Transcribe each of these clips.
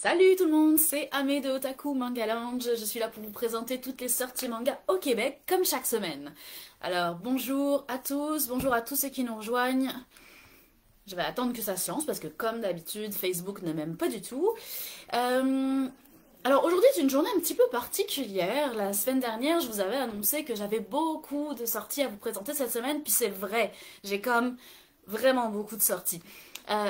Salut tout le monde, c'est Amé de Otaku Manga Lounge. Je suis là pour vous présenter toutes les sorties manga au Québec, comme chaque semaine. Alors bonjour à tous, bonjour à tous ceux qui nous rejoignent. Je vais attendre que ça se lance parce que comme d'habitude, Facebook ne m'aime pas du tout. Euh, alors aujourd'hui c'est une journée un petit peu particulière. La semaine dernière, je vous avais annoncé que j'avais beaucoup de sorties à vous présenter cette semaine, puis c'est vrai, j'ai comme vraiment beaucoup de sorties.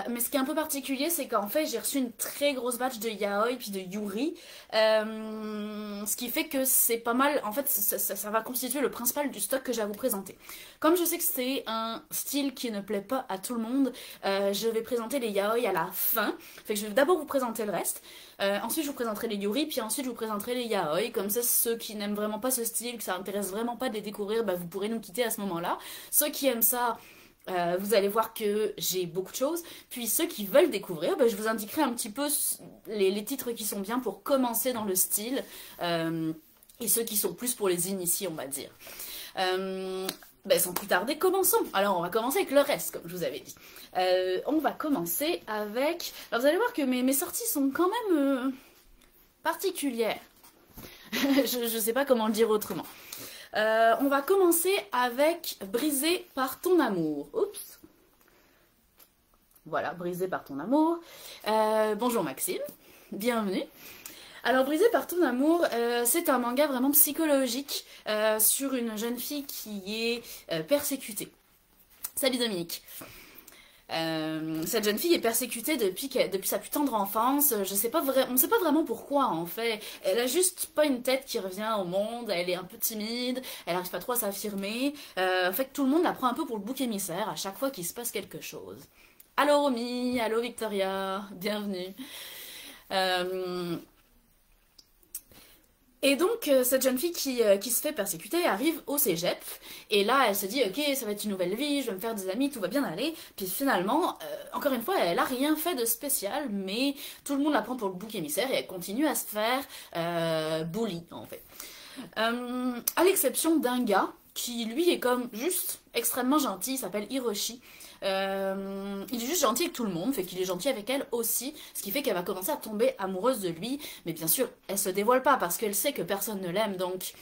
Mais ce qui est un peu particulier, c'est qu'en fait, j'ai reçu une très grosse batch de yaoi puis de yuri. Ce qui fait que c'est pas mal. En fait, ça va constituer le principal du stock que j'ai à vous présenter. Comme je sais que c'est un style qui ne plaît pas à tout le monde, je vais présenter les yaoi à la fin. Fait que je vais d'abord vous présenter le reste. Ensuite, je vous présenterai les yuri, puis ensuite, je vous présenterai les yaoi. Comme ça, ceux qui n'aiment vraiment pas ce style, que ça intéresse vraiment pas de les découvrir, bah, vous pourrez nous quitter à ce moment-là. Ceux qui aiment ça, vous allez voir que j'ai beaucoup de choses. Puis ceux qui veulent découvrir, ben, je vous indiquerai un petit peu les titres qui sont bien pour commencer dans le style. Et ceux qui sont plus pour les initiés, on va dire. Ben, sans plus tarder, commençons. Alors on va commencer avec le reste, comme je vous avais dit. On va commencer avec... Alors vous allez voir que mes sorties sont quand même particulières. Je sais pas comment le dire autrement. On va commencer avec Brisé par ton amour. Oups. Voilà, Brisé par ton amour. Bonjour Maxime, bienvenue. Alors Brisé par ton amour, c'est un manga vraiment psychologique sur une jeune fille qui est persécutée. Salut Dominique. Cette jeune fille est persécutée depuis sa plus tendre enfance. On ne sait pas vraiment pourquoi en fait. Elle a juste pas une tête qui revient au monde. Elle est un peu timide. Elle n'arrive pas trop à s'affirmer. En fait, tout le monde la prend un peu pour le bouc émissaire à chaque fois qu'il se passe quelque chose. Allô Romy, allô Victoria, bienvenue. Euh, Et donc, cette jeune fille qui se fait persécuter arrive au cégep. Et là, elle se dit, ok, ça va être une nouvelle vie, je vais me faire des amis, tout va bien aller. Puis finalement, encore une fois, elle a rien fait de spécial, mais tout le monde la prend pour le bouc émissaire et elle continue à se faire bully, en fait. À l'exception d'un gars qui, lui, est comme juste extrêmement gentil, il s'appelle Hiroshi. Il est juste gentil avec tout le monde, fait qu'il est gentil avec elle aussi, ce qui fait qu'elle va commencer à tomber amoureuse de lui, mais bien sûr, elle se dévoile pas parce qu'elle sait que personne ne l'aime, donc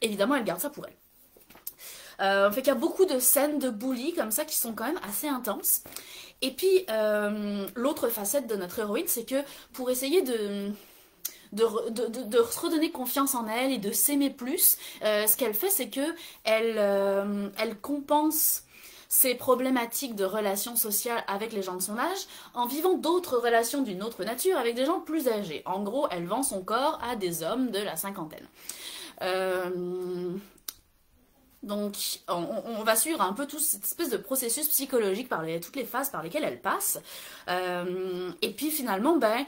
évidemment, elle garde ça pour elle. Fait qu'il y a beaucoup de scènes de bully comme ça qui sont quand même assez intenses. Et puis, l'autre facette de notre héroïne, c'est que pour essayer de se redonner confiance en elle et de s'aimer plus, ce qu'elle fait, c'est que elle compense ses problématiques de relations sociales avec les gens de son âge en vivant d'autres relations d'une autre nature avec des gens plus âgés. En gros, elle vend son corps à des hommes de la cinquantaine. Donc, on va suivre un peu toute cette espèce de processus psychologique toutes les phases par lesquelles elle passe. Et puis finalement, ben,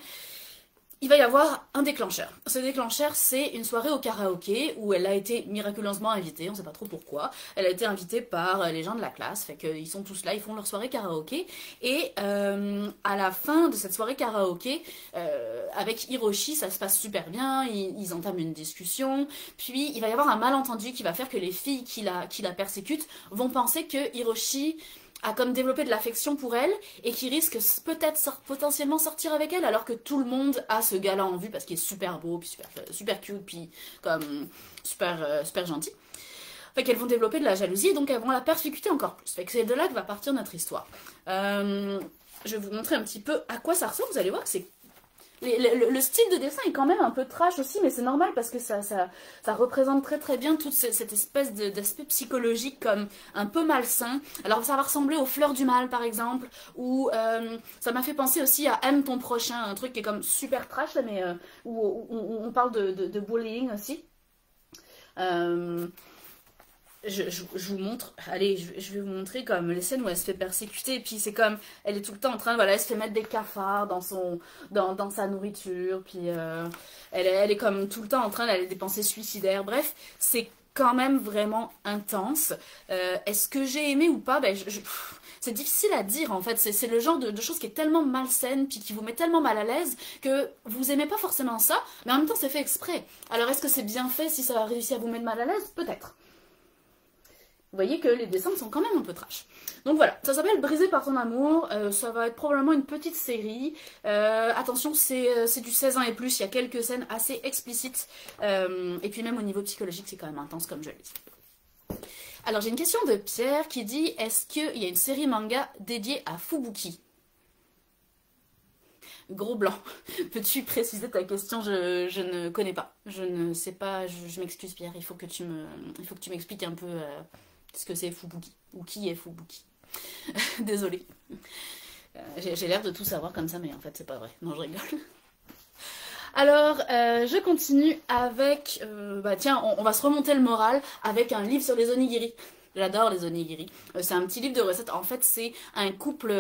il va y avoir un déclencheur. Ce déclencheur, c'est une soirée au karaoké où elle a été miraculeusement invitée, on sait pas trop pourquoi. Elle a été invitée par les gens de la classe, fait qu'ils sont tous là, ils font leur soirée karaoké. Et à la fin de cette soirée karaoké, avec Hiroshi, ça se passe super bien, ils entament une discussion. Puis il va y avoir un malentendu qui va faire que les filles qui la persécutent vont penser que Hiroshi a comme développé de l'affection pour elle et qui risque peut-être potentiellement sortir avec elle alors que tout le monde a ce gars-là en vue parce qu'il est super beau, puis super cute, puis comme super gentil. Fait qu'elles vont développer de la jalousie et donc elles vont la persécuter encore plus. Fait que c'est de là que va partir notre histoire. Je vais vous montrer un petit peu à quoi ça ressemble. Vous allez voir que c'est le style de dessin est quand même un peu trash aussi, mais c'est normal parce que ça représente très très bien toute cette espèce d'aspect psychologique comme un peu malsain. Alors ça va ressembler aux Fleurs du Mal par exemple, ou ça m'a fait penser aussi à Aime ton prochain, un truc qui est comme super trash, là, mais où on parle de bullying aussi. Je vous montre, allez, je vais vous montrer comme les scènes où elle se fait persécuter, et puis c'est comme, elle est tout le temps en train, voilà, elle se fait mettre des cafards dans sa nourriture, puis elle est comme tout le temps en train d'aller des pensées suicidaires, bref, c'est quand même vraiment intense. Est-ce que j'ai aimé ou pas? Ben, c'est difficile à dire en fait, c'est le genre de choses qui est tellement malsaine, puis qui vous met tellement mal à l'aise, que vous aimez pas forcément ça, mais en même temps c'est fait exprès. Alors est-ce que c'est bien fait si ça a réussi à vous mettre mal à l'aise? Peut-être. voyez que les dessins sont quand même un peu trash. Donc voilà, ça s'appelle Brisé par ton amour, ça va être probablement une petite série. Attention, c'est du 16 ans et plus, il y a quelques scènes assez explicites. Et puis même au niveau psychologique, c'est quand même intense comme je l'ai dit. Alors j'ai une question de Pierre qui dit, est-ce qu'il y a une série manga dédiée à Fubuki? Gros blanc. Peux-tu préciser ta question? Je ne connais pas. Je ne sais pas, je m'excuse Pierre, il faut que tu m'expliques un peu ce que c'est Fubuki, ou qui est Fubuki. Désolée. J'ai l'air de tout savoir comme ça, mais en fait c'est pas vrai. Non, je rigole. Alors, je continue avec... tiens, on va se remonter le moral avec un livre sur les onigiri. J'adore les onigiri. C'est un petit livre de recettes. En fait, c'est un couple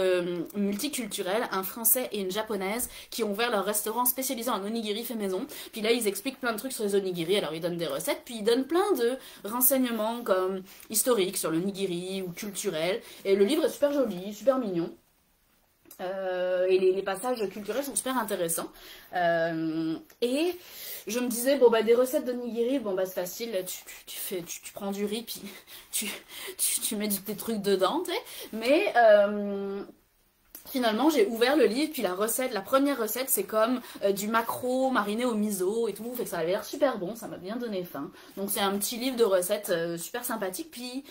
multiculturel, un Français et une Japonaise, qui ont ouvert leur restaurant spécialisé en onigiri fait maison. Puis là, ils expliquent plein de trucs sur les onigiri. Alors, ils donnent des recettes, puis ils donnent plein de renseignements comme historiques sur l'onigiri ou culturel. Et le livre est super joli, super mignon. Et les passages culturels sont super intéressants. Et je me disais, bon bah des recettes de nigiri, bon bah c'est facile, tu prends du riz, puis tu mets des trucs dedans, tu sais. Mais finalement j'ai ouvert le livre, puis la première recette c'est comme du maquereau mariné au miso et tout, fait que ça avait l'air super bon, ça m'a bien donné faim. Donc c'est un petit livre de recettes super sympathique, puis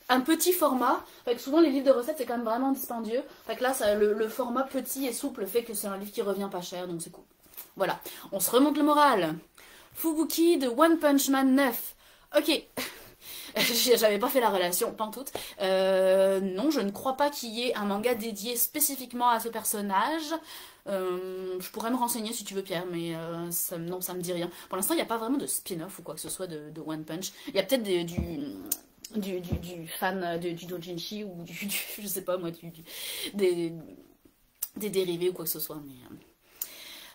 un petit format, fait que souvent les livres de recettes c'est quand même vraiment dispendieux, fait que là le format petit et souple fait que c'est un livre qui revient pas cher, donc c'est cool. Voilà, on se remonte le moral. Fubuki de One Punch Man 9. Ok, j'avais pas fait la relation, pantoute. Non, je ne crois pas qu'il y ait un manga dédié spécifiquement à ce personnage. Je pourrais me renseigner si tu veux Pierre, mais non, ça me dit rien. Pour l'instant, il n'y a pas vraiment de spin-off ou quoi que ce soit de One Punch. Il y a peut-être du fan du doujinshi ou je sais pas moi, des dérivés ou quoi que ce soit, mais...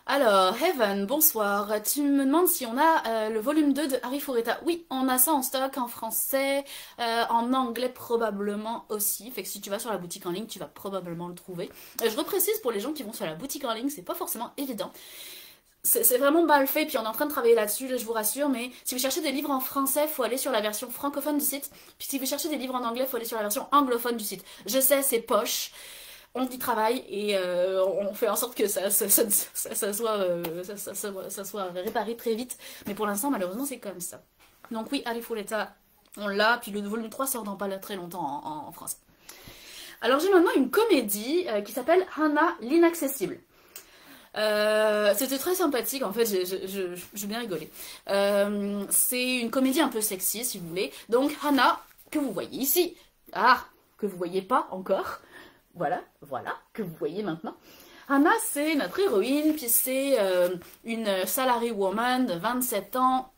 Alors, Heaven, bonsoir. Tu me demandes si on a le volume 2 de Harry Fureta. Oui, on a ça en stock en français, en anglais probablement aussi. Fait que si tu vas sur la boutique en ligne, tu vas probablement le trouver. Je reprécise pour les gens qui vont sur la boutique en ligne, c'est pas forcément évident. C'est vraiment mal fait, puis on est en train de travailler là-dessus, là, je vous rassure, mais si vous cherchez des livres en français, il faut aller sur la version francophone du site. Puis si vous cherchez des livres en anglais, il faut aller sur la version anglophone du site. Je sais, c'est poche. On y travaille et on fait en sorte que ça soit réparé très vite. Mais pour l'instant, malheureusement, c'est comme ça. Donc oui, Harry Fureta, on l'a. Puis le volume 3 sort dans pas très longtemps en français. Alors j'ai maintenant une comédie qui s'appelle Hana l'inaccessible. C'était très sympathique, en fait, j'ai bien rigolé. C'est une comédie un peu sexy, si vous voulez. Donc Hana, que vous voyez ici. Ah, que vous voyez pas encore. Voilà, que vous voyez maintenant. Hana, c'est notre héroïne, puis c'est une salary woman de 27 ans,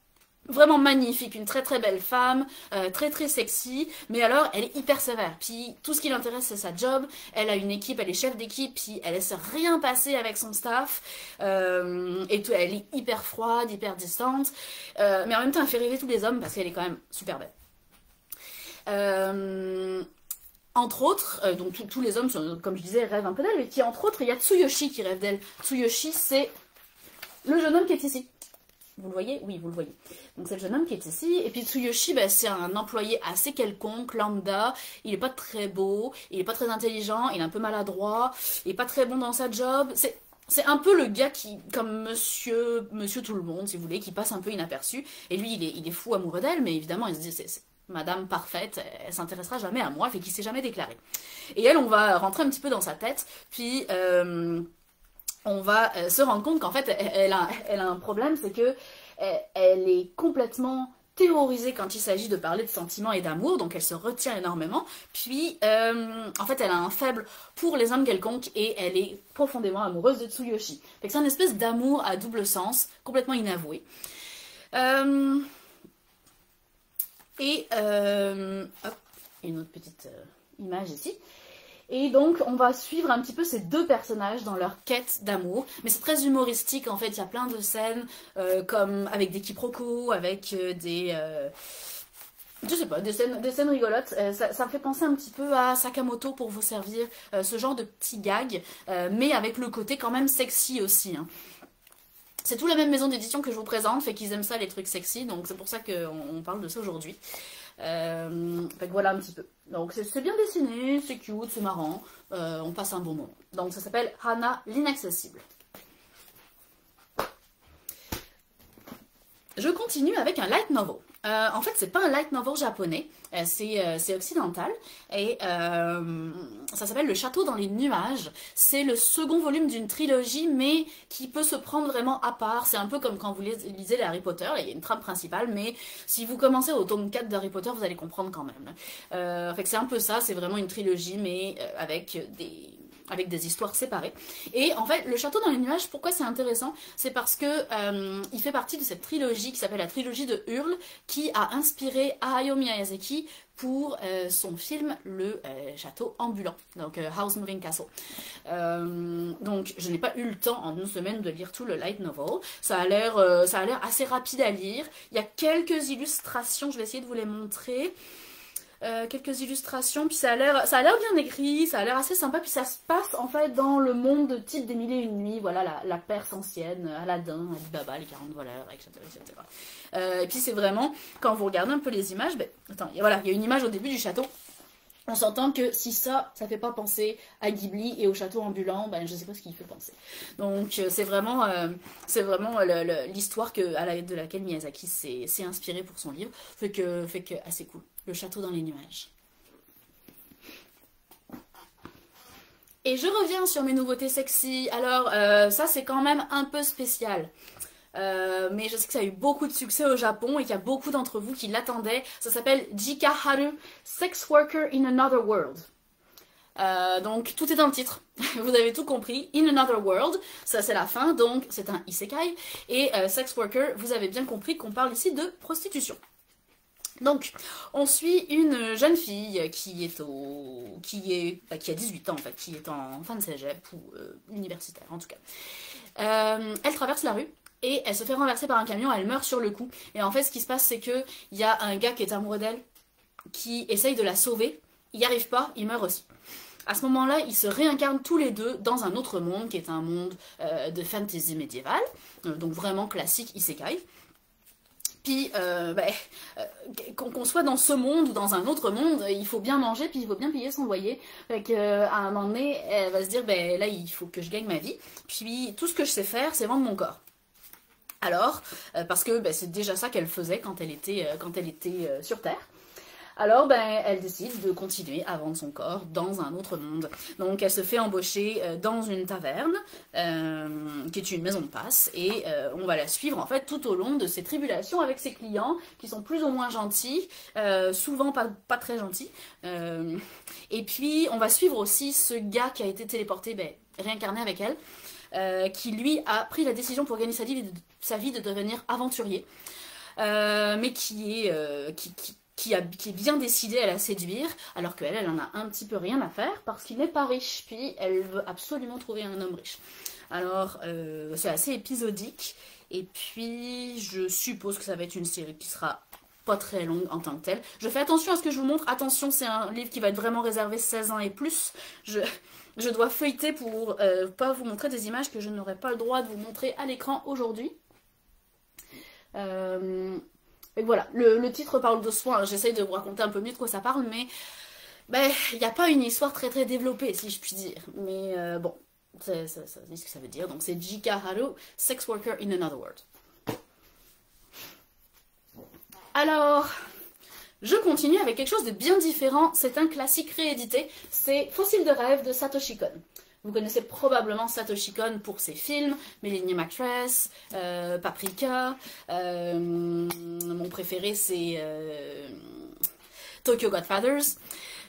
vraiment magnifique, une très très belle femme, très très sexy, mais alors elle est hyper sévère, puis tout ce qui l'intéresse c'est sa job, elle a une équipe, elle est chef d'équipe, puis elle laisse rien passer avec son staff, et tout, elle est hyper froide, hyper distante, mais en même temps elle fait rêver tous les hommes parce qu'elle est quand même super belle. Entre autres, donc tous les hommes, comme je disais, rêvent un peu d'elle, et puis entre autres, il y a Tsuyoshi qui rêve d'elle. Tsuyoshi, c'est le jeune homme qui est ici. Vous le voyez? Oui, vous le voyez. Donc c'est le jeune homme qui est ici, et puis Tsuyoshi, bah, c'est un employé assez quelconque, lambda, il est pas très beau, il est pas très intelligent, il est un peu maladroit, il est pas très bon dans sa job, c'est un peu le gars qui, comme monsieur tout le monde, si vous voulez, qui passe un peu inaperçu, et lui, il est fou amoureux d'elle, mais évidemment, il se dit, c'est Madame parfaite, elle s'intéressera jamais à moi, fait qu'il s'est jamais déclaré. Et elle, on va rentrer un petit peu dans sa tête, puis on va se rendre compte qu'en fait, elle a un problème, c'est que elle est complètement terrorisée quand il s'agit de parler de sentiments et d'amour, donc elle se retient énormément, puis en fait, elle a un faible pour les hommes quelconques, et elle est profondément amoureuse de Tsuyoshi. Fait que c'est une espèce d'amour à double sens, complètement inavoué. Et hop, une autre petite image ici. Et donc on va suivre un petit peu ces deux personnages dans leur quête d'amour. Mais c'est très humoristique en fait, il y a plein de scènes comme avec des quiproquos, avec des... je sais pas, des scènes rigolotes. Ça me fait penser un petit peu à Sakamoto pour vous servir ce genre de petits gags, mais avec le côté quand même sexy aussi. Hein. C'est tout la même maison d'édition que je vous présente, fait qu'ils aiment ça les trucs sexy, donc c'est pour ça qu'on parle de ça aujourd'hui. Fait que voilà un petit peu. Donc c'est bien dessiné, c'est cute, c'est marrant, on passe un bon moment. Donc ça s'appelle Hana l'inaccessible. Je continue avec un light novel. En fait, c'est pas un light novel japonais, c'est occidental, et ça s'appelle Le Château dans les nuages. C'est le second volume d'une trilogie, mais qui peut se prendre vraiment à part. C'est un peu comme quand vous lisez les Harry Potter, il y a une trame principale, mais si vous commencez au tome 4 d'Harry Potter, vous allez comprendre quand même. Fait que c'est un peu ça, c'est vraiment une trilogie, mais avec des histoires séparées. Et en fait, Le Château dans les nuages, pourquoi c'est intéressant? C'est parce que il fait partie de cette trilogie qui s'appelle la trilogie de Hurle, qui a inspiré Hayao Miyazaki pour son film Le Château ambulant, donc House Moving Castle. Donc je n'ai pas eu le temps en une semaine de lire tout le light novel. Ça a l'air assez rapide à lire. Il y a quelques illustrations, je vais essayer de vous les montrer. Quelques illustrations, puis ça a l'air bien écrit, ça a l'air assez sympa, puis ça se passe en fait dans le monde type des Mille et une nuits, voilà la Perse ancienne, Aladdin, Ali Baba, les 40 voleurs, etc. Et puis c'est vraiment, quand vous regardez un peu les images, attends, voilà, il y a une image au début du château. On s'entend que si ça fait pas penser à Ghibli et au château ambulant, je sais pas ce qu'il fait penser. Donc c'est vraiment l'histoire de laquelle Miyazaki s'est inspiré pour son livre, fait que assez cool. Le château dans les nuages. Et je reviens sur mes nouveautés sexy. Alors ça c'est quand même un peu spécial. Mais je sais que ça a eu beaucoup de succès au Japon et qu'il y a beaucoup d'entre vous qui l'attendaient. Ça s'appelle Jika Haru, Sex Worker in Another World. Donc tout est dans le titre, vous avez tout compris. In Another World, ça c'est la fin, donc c'est un isekai. Et Sex Worker, vous avez bien compris qu'on parle ici de prostitution. Donc, on suit une jeune fille qui a 18 ans en fait, qui est en fin de cégep ou universitaire en tout cas. Elle traverse la rue et elle se fait renverser par un camion, elle meurt sur le coup. Et en fait, ce qui se passe, c'est que il y a un gars qui est amoureux d'elle, qui essaye de la sauver, il n'y arrive pas, il meurt aussi. À ce moment-là, ils se réincarnent tous les deux dans un autre monde, qui est un monde de fantasy médiévale, donc vraiment classique isekai. Puis, qu'on soit dans ce monde ou dans un autre monde, il faut bien manger, puis il faut bien payer son loyer. Fait qu'à un moment donné, elle va se dire, là, il faut que je gagne ma vie. Puis, tout ce que je sais faire, c'est vendre mon corps. Alors, parce que c'est déjà ça qu'elle faisait quand elle était sur Terre. Alors, elle décide de continuer à vendre son corps dans un autre monde. Donc, elle se fait embaucher dans une taverne, qui est une maison de passe, et on va la suivre en fait tout au long de ses tribulations avec ses clients, qui sont plus ou moins gentils, souvent pas très gentils. Et puis, on va suivre aussi ce gars qui a été téléporté, réincarné avec elle, qui lui a pris la décision pour gagner sa vie de devenir aventurier, mais qui est bien décidée à la séduire, alors qu'elle, elle en a un petit peu rien à faire, parce qu'il n'est pas riche, puis elle veut absolument trouver un homme riche. Alors, c'est assez épisodique, et puis je suppose que ça va être une série qui sera pas très longue en tant que telle. Je fais attention à ce que je vous montre, attention, c'est un livre qui va être vraiment réservé 16 ans et plus. Je dois feuilleter pour pas vous montrer des images que je n'aurai pas le droit de vous montrer à l'écran aujourd'hui. Et voilà, le titre parle de soi, hein. J'essaye de vous raconter un peu mieux de quoi ça parle, mais il n'y a pas une histoire très très développée, si je puis dire. Mais bon, ça dit ce que ça veut dire. Donc c'est Jika Haru, Sex Worker in Another World. Alors, je continue avec quelque chose de bien différent. C'est un classique réédité, c'est Fossiles de rêve de Satoshi Kon. Vous connaissez probablement Satoshi Kon pour ses films, Millennium Actress, Paprika, mon préféré c'est Tokyo Godfathers.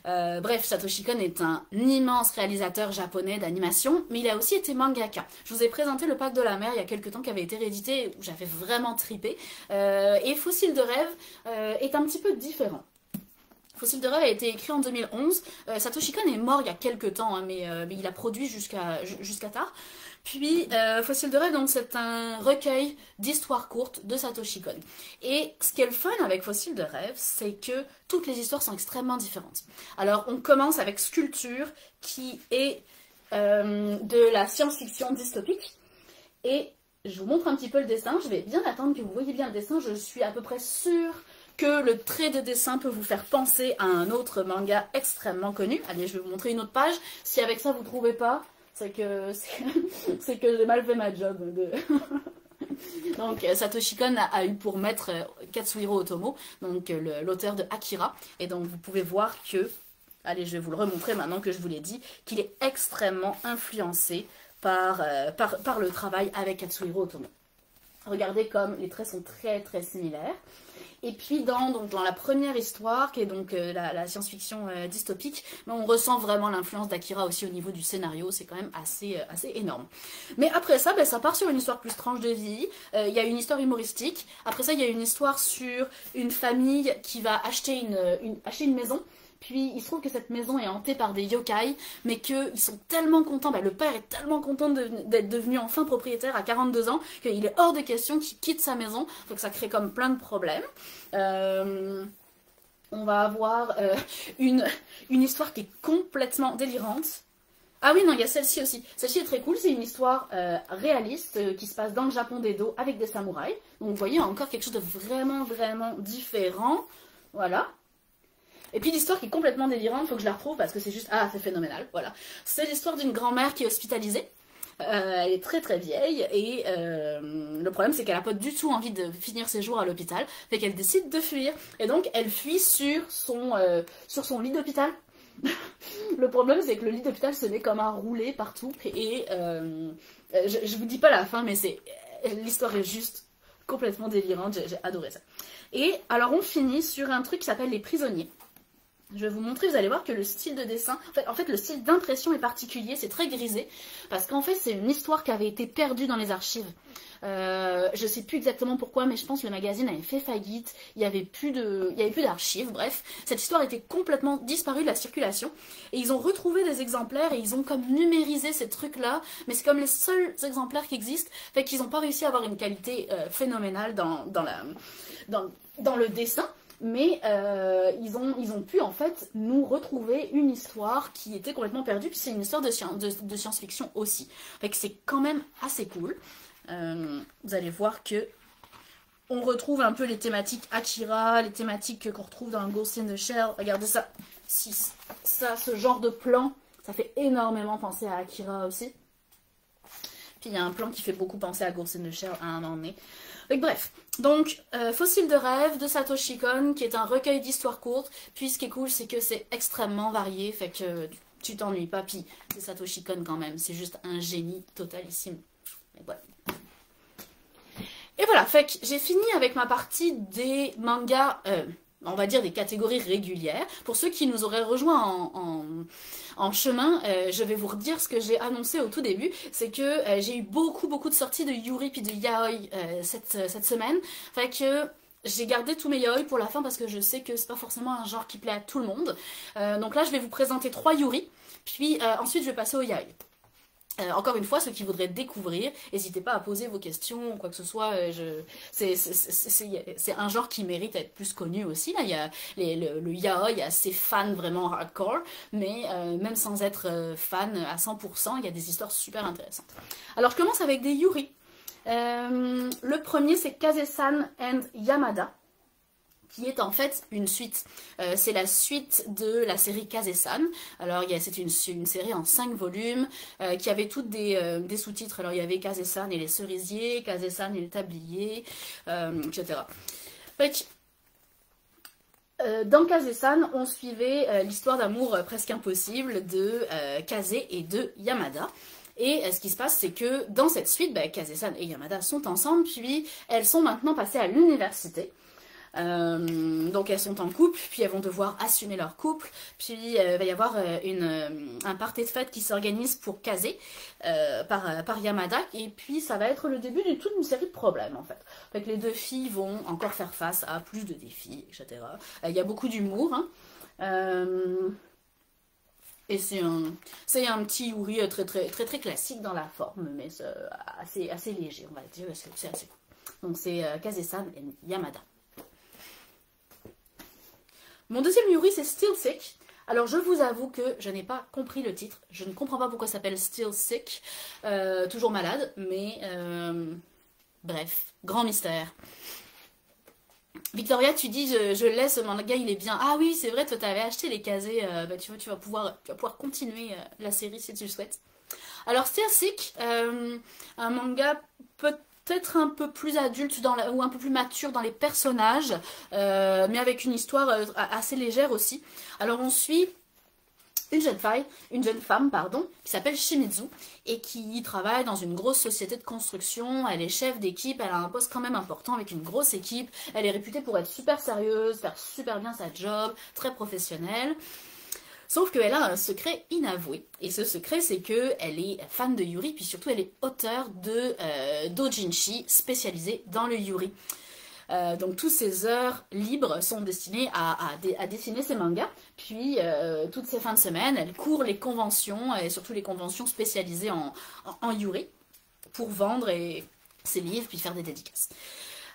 Bref, Satoshi Kon est un immense réalisateur japonais d'animation, mais il a aussi été mangaka. Je vous ai présenté Le Pacte de la Mer il y a quelques temps qui avait été réédité, où j'avais vraiment tripé. Et Fossiles de rêve est un petit peu différent. Fossiles de rêve a été écrit en 2011. Satoshi Kon est mort il y a quelques temps, hein, mais il a produit jusqu'à tard. Puis, Fossiles de rêve, donc c'est un recueil d'histoires courtes de Satoshi Kon. Et ce qui est le fun avec Fossiles de rêve, c'est que toutes les histoires sont extrêmement différentes. Alors, on commence avec Sculpture, qui est de la science-fiction dystopique. Et je vous montre un petit peu le dessin. Je vais bien attendre que vous voyez bien le dessin. Je suis à peu près sûre que le trait de dessin peut vous faire penser à un autre manga extrêmement connu. Allez, je vais vous montrer une autre page. Si avec ça vous trouvez pas, c'est que j'ai mal fait ma job. Donc Satoshi Kon a eu pour maître Katsuhiro Otomo, donc l'auteur de Akira. Et donc vous pouvez voir que, allez, je vais vous le remontrer maintenant que je vous l'ai dit, qu'il est extrêmement influencé par le travail avec Katsuhiro Otomo. Regardez comme les traits sont très très similaires. Et puis dans la première histoire, qui est donc la science-fiction dystopique, on ressent vraiment l'influence d'Akira aussi au niveau du scénario, c'est quand même assez énorme. Mais après ça, ça part sur une histoire plus tranche de vie, il y a une histoire humoristique, après ça il y a une histoire sur une famille qui va acheter une maison. Puis il se trouve que cette maison est hantée par des yokai, mais qu'ils sont tellement contents, le père est tellement content d'être devenu enfin propriétaire à 42 ans, qu'il est hors de question qu'il quitte sa maison, donc ça crée comme plein de problèmes. On va avoir une histoire qui est complètement délirante. Ah oui, non, il y a celle-ci aussi. Celle-ci est très cool, c'est une histoire réaliste qui se passe dans le Japon d'Edo avec des samouraïs. Donc vous voyez, encore quelque chose de vraiment, vraiment différent. Voilà. Et puis l'histoire qui est complètement délirante, il faut que je la retrouve parce que c'est juste, c'est phénoménal, voilà. C'est l'histoire d'une grand-mère qui est hospitalisée. Elle est très très vieille et le problème c'est qu'elle n'a pas du tout envie de finir ses jours à l'hôpital, fait qu'elle décide de fuir. Et donc elle fuit sur son lit d'hôpital. Le problème c'est que le lit d'hôpital se met comme un roulé partout et je vous dis pas la fin, mais l'histoire est juste complètement délirante, j'ai adoré ça. Et alors on finit sur un truc qui s'appelle Les Prisonniers. Je vais vous montrer, vous allez voir que le style de dessin, en fait le style d'impression est particulier, c'est très grisé, parce qu'en fait c'est une histoire qui avait été perdue dans les archives. Je sais plus exactement pourquoi, mais je pense que le magazine avait fait faillite, il y avait plus d'archives, bref. Cette histoire était complètement disparue de la circulation, et ils ont retrouvé des exemplaires, et ils ont comme numérisé ces trucs-là, mais c'est comme les seuls exemplaires qui existent, fait qu'ils n'ont pas réussi à avoir une qualité phénoménale dans le dessin. Mais ils ont pu en fait nous retrouver une histoire qui était complètement perdue, puis c'est une histoire de science-fiction aussi. Fait que c'est quand même assez cool. Vous allez voir que on retrouve un peu les thématiques Akira, les thématiques qu'on retrouve dans Ghost in the Shell. Regardez ça, ce genre de plan, ça fait énormément penser à Akira aussi. Puis il y a un plan qui fait beaucoup penser à Ghost in the Shell à un moment donné. Bref, donc Fossile de rêve de Satoshi Kon, qui est un recueil d'histoires courtes. Puis ce qui est cool, c'est que c'est extrêmement varié, fait que tu t'ennuies pas. Puis c'est Satoshi Kon quand même, c'est juste un génie totalissime. Mais voilà. Et voilà, fait que j'ai fini avec ma partie des mangas, on va dire des catégories régulières. Pour ceux qui nous auraient rejoints en chemin, je vais vous redire ce que j'ai annoncé au tout début, c'est que j'ai eu beaucoup de sorties de Yuri puis de Yaoi cette semaine. Fait que j'ai gardé tous mes yaoi pour la fin parce que je sais que c'est pas forcément un genre qui plaît à tout le monde. Donc là, je vais vous présenter 3 Yuri, puis ensuite je vais passer au yaoi. Encore une fois, ceux qui voudraient découvrir, n'hésitez pas à poser vos questions ou quoi que ce soit. C'est un genre qui mérite d'être plus connu aussi. Là, il y a le yaoi, il y a ses fans vraiment hardcore, mais même sans être fan à 100%, il y a des histoires super intéressantes. Alors, je commence avec des Yuri. Le premier, c'est Kaze-san and Yamada, qui est en fait une suite. C'est la suite de la série Kaze-san. Alors c'est une série en 5 volumes qui avait toutes des sous-titres. Alors il y avait Kaze-san et les cerisiers, Kaze-san et le tablier, etc. Fait que, dans Kaze-san, on suivait l'histoire d'amour presque impossible de Kaze et de Yamada. Et ce qui se passe, c'est que dans cette suite, Kaze-san et Yamada sont ensemble, puis elles sont maintenant passées à l'université. Donc elles sont en couple, puis elles vont devoir assumer leur couple, puis il va y avoir un party de fête qui s'organise pour Kaze par Yamada, et puis ça va être le début d'une toute une série de problèmes en fait. Fait que les deux filles vont encore faire face à plus de défis, etc. Il y a beaucoup d'humour, hein. Et c'est un petit Yuri très classique dans la forme, mais assez léger, on va dire, c'est assez cool. Donc c'est Kaze-san et Yamada. Mon deuxième Yuri, c'est Still Sick. Alors, je vous avoue que je n'ai pas compris le titre. Je ne comprends pas pourquoi ça s'appelle Still Sick. Toujours malade, mais bref, grand mystère. Victoria, tu dis, je laisse, ce manga, il est bien. Ah oui, c'est vrai, toi, t'avais acheté les casés. Bah, tu vois, tu vas pouvoir continuer la série si tu le souhaites. Alors, Still Sick, un manga peut-être un peu plus adulte ou un peu plus mature dans les personnages, mais avec une histoire assez légère aussi. Alors, on suit une jeune femme, pardon, qui s'appelle Shimizu et qui travaille dans une grosse société de construction. Elle est chef d'équipe, elle a un poste quand même important avec une grosse équipe. Elle est réputée pour être super sérieuse, faire super bien sa job, très professionnelle. Sauf qu'elle a un secret inavoué. Et ce secret, c'est qu'elle est fan de Yuri, puis surtout elle est auteure de doujinshi spécialisé dans le Yuri. Donc toutes ces heures libres sont destinées à dessiner ses mangas. Puis toutes ces fins de semaine, elle court les conventions, et surtout les conventions spécialisées en Yuri, pour vendre ses livres, puis faire des dédicaces.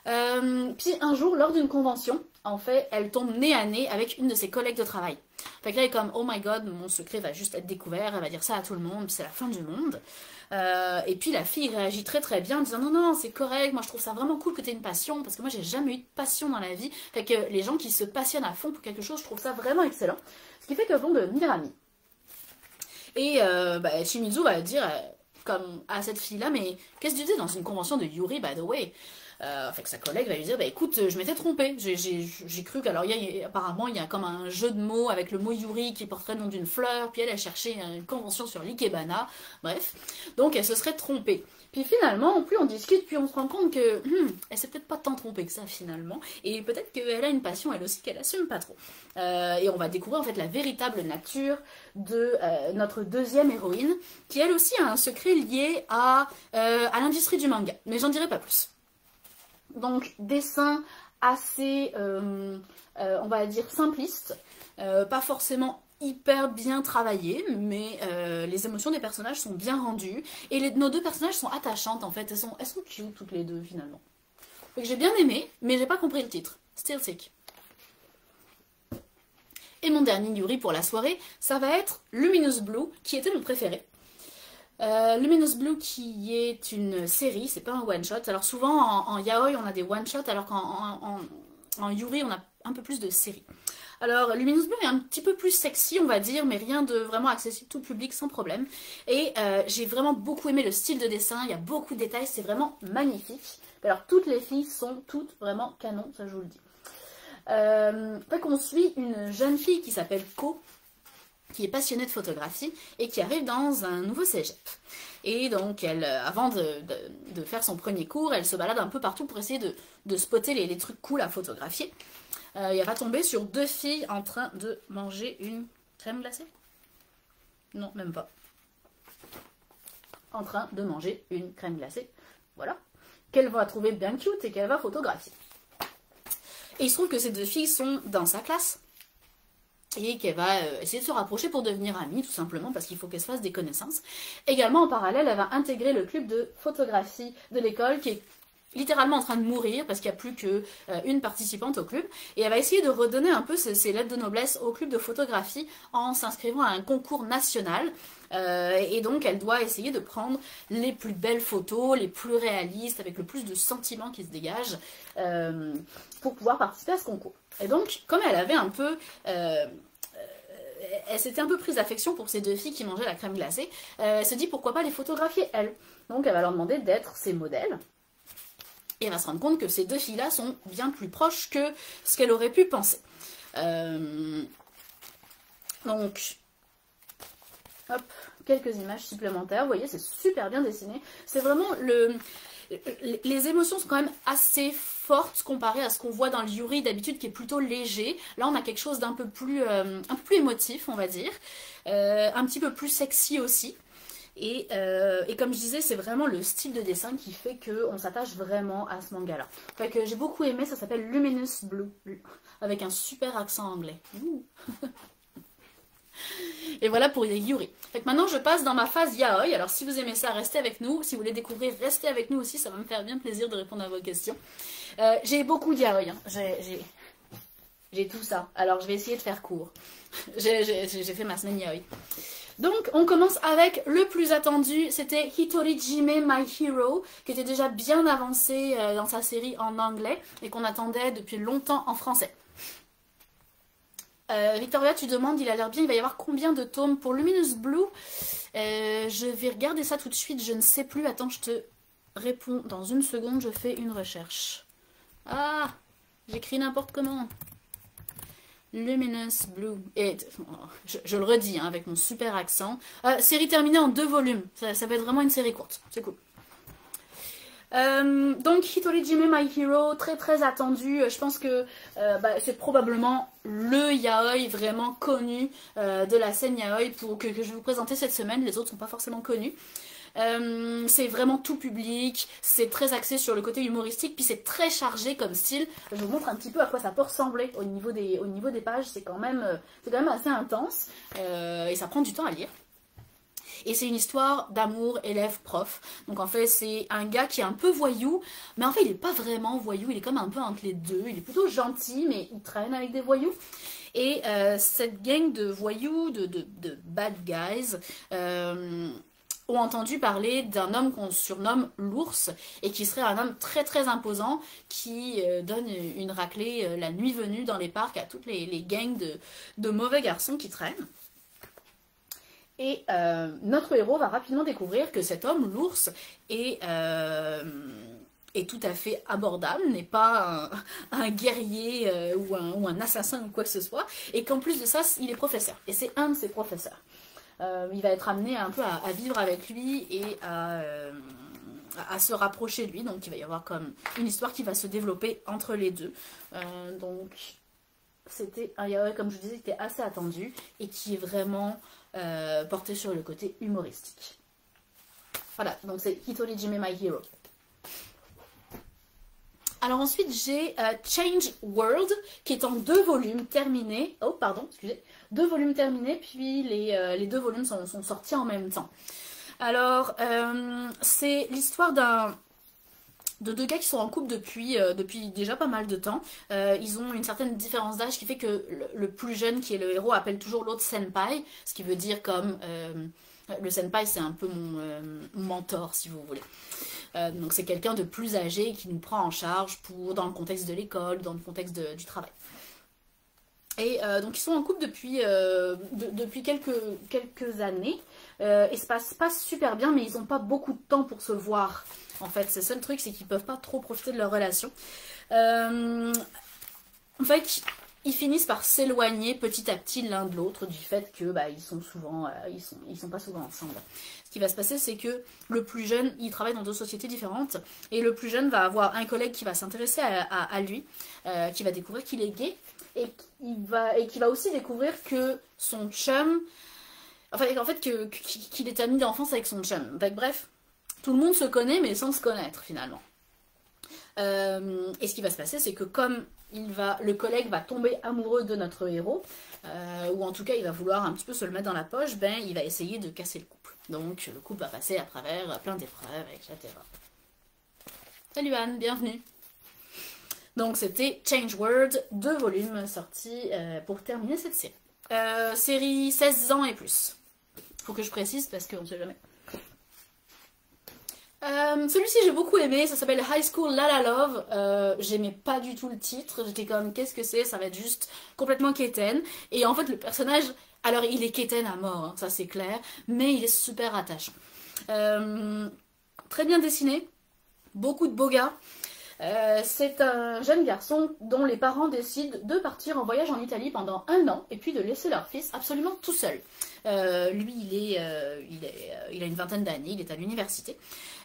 Puis un jour, lors d'une convention, en fait, elle tombe nez à nez avec une de ses collègues de travail. Fait que là, elle est comme, oh my god, mon secret va juste être découvert, elle va dire ça à tout le monde, c'est la fin du monde. Et puis la fille réagit très très bien en disant non non c'est correct, moi je trouve ça vraiment cool que tu aies une passion parce que moi j'ai jamais eu de passion dans la vie. Fait que les gens qui se passionnent à fond pour quelque chose, je trouve ça vraiment excellent. Ce qui fait qu'elles vont devenir amies. Et Shimizu va dire comme à cette fille là, mais qu'est-ce que tu dis dans une convention de Yuri by the way? Fait que sa collègue va lui dire bah écoute je m'étais trompée, j'ai cru qu'alors apparemment il y a comme un jeu de mots avec le mot Yuri qui porterait le nom d'une fleur, puis elle a cherché une convention sur l'ikebana, bref, donc elle se serait trompée. Puis finalement, plus on discute, puis on se rend compte que elle s'est peut-être pas tant trompée que ça finalement, et peut-être qu'elle a une passion elle aussi qu'elle assume pas trop. Et on va découvrir en fait la véritable nature de notre deuxième héroïne, qui elle aussi a un secret lié à l'industrie du manga, mais j'en dirai pas plus. Donc, dessin assez, on va dire, simpliste, pas forcément hyper bien travaillé, mais les émotions des personnages sont bien rendues, et nos deux personnages sont attachantes en fait, elles sont cute toutes les deux finalement. Donc j'ai bien aimé, mais j'ai pas compris le titre, Still Sick. Et mon dernier Yuri pour la soirée, ça va être Luminous Blue, qui était mon préféré. Luminous Blue qui est une série, c'est pas un one shot. Alors souvent en yaoi on a des one shots alors qu'en Yuri on a un peu plus de séries. Alors Luminous Blue est un petit peu plus sexy on va dire, mais rien de vraiment accessible tout public sans problème. Et j'ai vraiment beaucoup aimé le style de dessin, il y a beaucoup de détails, c'est vraiment magnifique. Alors toutes les filles sont toutes vraiment canon, ça je vous le dis. Fait qu'on suit une jeune fille qui s'appelle Ko, qui est passionnée de photographie et qui arrive dans un nouveau cégep. Et donc, avant de faire son premier cours, elle se balade un peu partout pour essayer de spotter les trucs cool à photographier. Et elle va tomber sur deux filles en train de manger une crème glacée. Non, même pas. En train de manger une crème glacée. Voilà. Qu'elle va trouver bien cute et qu'elle va photographier. Et il se trouve que ces deux filles sont dans sa classe. Et qu'elle va essayer de se rapprocher pour devenir amie, tout simplement, parce qu'il faut qu'elle se fasse des connaissances. Également, en parallèle, elle va intégrer le club de photographie de l'école, qui est littéralement en train de mourir, parce qu'il n'y a plus qu'une participante au club. Et elle va essayer de redonner un peu ses lettres de noblesse au club de photographie en s'inscrivant à un concours national. Et donc, elle doit essayer de prendre les plus belles photos, les plus réalistes, avec le plus de sentiments qui se dégagent, pour pouvoir participer à ce concours. Et donc, comme elle avait un peu... elle s'était un peu prise d'affection pour ces deux filles qui mangeaient la crème glacée, elle se dit pourquoi pas les photographier elle. Donc elle va leur demander d'être ses modèles. Et elle va se rendre compte que ces deux filles-là sont bien plus proches que ce qu'elle aurait pu penser. Donc, hop, quelques images supplémentaires. Vous voyez, c'est super bien dessiné. C'est vraiment les émotions sont quand même assez fortes comparées à ce qu'on voit dans le Yuri d'habitude qui est plutôt léger. Là on a quelque chose d'un peu plus émotif on va dire, un petit peu plus sexy aussi. Et comme je disais, c'est vraiment le style de dessin qui fait qu'on s'attache vraiment à ce manga-là. Fait que j'ai beaucoup aimé, ça s'appelle Luminous Blue, avec un super accent anglais. Et voilà pour les Yuri. Fait que maintenant je passe dans ma phase yaoi. Alors si vous aimez ça, restez avec nous. Si vous voulez découvrir, restez avec nous aussi. Ça va me faire bien plaisir de répondre à vos questions. J'ai beaucoup de yaoi. Hein. J'ai tout ça. Alors je vais essayer de faire court. J'ai fait ma semaine yaoi. Donc on commence avec le plus attendu, c'était Hitorijime My Hero, qui était déjà bien avancé dans sa série en anglais et qu'on attendait depuis longtemps en français. Victoria, tu demandes, il a l'air bien, il va y avoir combien de tomes pour Luminous Blue? Je vais regarder ça tout de suite, je ne sais plus, attends, je te réponds dans une seconde, je fais une recherche. Ah, j'écrit n'importe comment. Luminous Blue. Et je le redis hein, avec mon super accent. Série terminée en 2 volumes. Ça va être vraiment une série courte. C'est cool. Donc Hitorijime My Hero, très très attendu. Je pense que c'est probablement le yaoi vraiment connu de la scène yaoi que je vais vous présenter cette semaine. Les autres sont pas forcément connus. C'est vraiment tout public, c'est très axé sur le côté humoristique, puis c'est très chargé comme style. Je vous montre un petit peu à quoi ça peut ressembler au niveau des pages, c'est quand même assez intense et ça prend du temps à lire. Et c'est une histoire d'amour élève-prof. Donc en fait c'est un gars qui est un peu voyou, mais en fait il n'est pas vraiment voyou, il est comme un peu entre les deux. Il est plutôt gentil, mais il traîne avec des voyous. Et cette gang de voyous, de bad guys, ont entendu parler d'un homme qu'on surnomme l'ours et qui serait un homme très très imposant qui donne une raclée la nuit venue dans les parcs à toutes les gangs de mauvais garçons qui traînent. Et notre héros va rapidement découvrir que cet homme, l'ours, est tout à fait abordable, n'est pas un guerrier ou un assassin ou quoi que ce soit, et qu'en plus de ça, il est professeur. Et c'est un de ses professeurs. Il va être amené un peu à vivre avec lui et à se rapprocher de lui. Donc il va y avoir comme une histoire qui va se développer entre les deux. Donc c'était un yaoi, comme je vous disais, qui était assez attendu et qui est vraiment porté sur le côté humoristique. Voilà, donc c'est Hitorijime My Hero. Alors ensuite j'ai Change World qui est en 2 volumes terminés. Oh pardon, excusez. 2 volumes terminés, puis les 2 volumes sont sortis en même temps. Alors c'est l'histoire de 2 gars qui sont en couple depuis déjà pas mal de temps. Ils ont une certaine différence d'âge qui fait que le plus jeune qui est le héros appelle toujours l'autre senpai, ce qui veut dire comme le senpai c'est un peu mon mentor si vous voulez. Donc c'est quelqu'un de plus âgé qui nous prend en charge dans le contexte de l'école, dans le contexte du travail. Et donc ils sont en couple depuis quelques années et ça se passe super bien, mais ils n'ont pas beaucoup de temps pour se voir. En fait, c'est ça le truc, c'est qu'ils peuvent pas trop profiter de leur relation. En fait, ils finissent par s'éloigner petit à petit l'un de l'autre du fait que ils sont pas souvent ensemble. Ce qui va se passer, c'est que le plus jeune, il travaille dans 2 sociétés différentes et le plus jeune va avoir un collègue qui va s'intéresser à lui, qui va découvrir qu'il est gay et qui va aussi découvrir que son chum, qu'il est ami d'enfance avec son chum. Bref, tout le monde se connaît mais sans se connaître finalement. Et ce qui va se passer, c'est que comme le collègue va tomber amoureux de notre héros, ou en tout cas il va vouloir un petit peu se le mettre dans la poche, il va essayer de casser le couple. Donc le couple va passer à travers plein d'épreuves, etc. Salut Anne, bienvenue. Donc c'était Change World, 2 volumes sortis pour terminer cette série. Série 16 ans et plus. Faut que je précise parce qu'on ne sait jamais. Celui-ci j'ai beaucoup aimé, ça s'appelle High School La La Love. J'aimais pas du tout le titre, j'étais comme qu'est-ce que c'est, ça va être juste complètement quétaine. Et en fait le personnage, alors il est quétaine à mort, hein, ça c'est clair, mais il est super attachant. Très bien dessiné, beaucoup de beaux gars. C'est un jeune garçon dont les parents décident de partir en voyage en Italie pendant 1 an et puis de laisser leur fils absolument tout seul. Lui, il a une vingtaine d'années, il est à l'université.